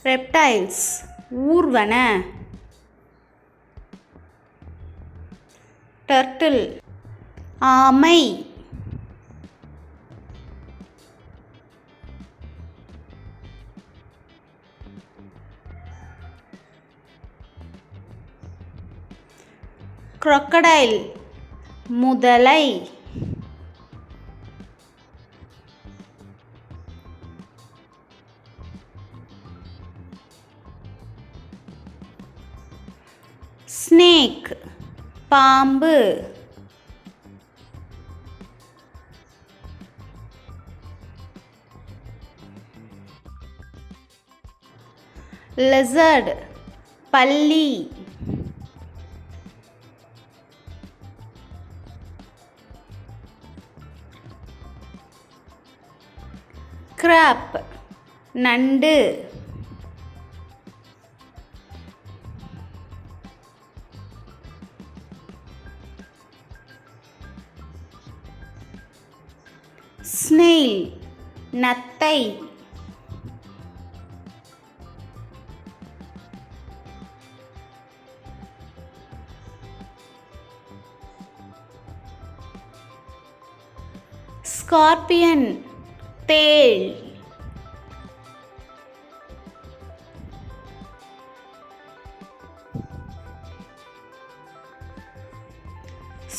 Reptiles ஊர்வன. Turtle ஆமை. crocodile முதலை. snake பாம்பு. lizard பல்லி. crab நண்டு. snail நத்தை. scorpion தேள்.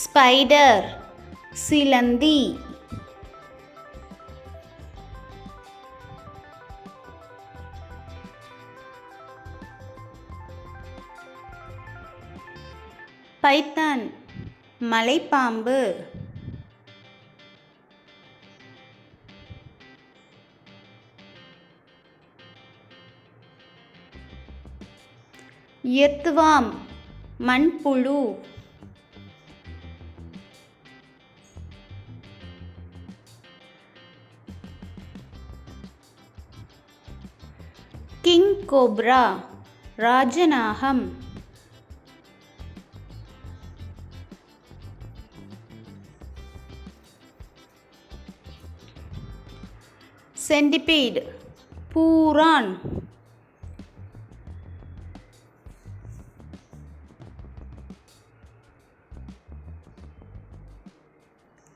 spider சிலந்தி. python மலைப்பாம்பு. earthworm மண்புழு. king cobra ராஜநாகம். centipede பூரான்.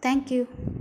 Thank you.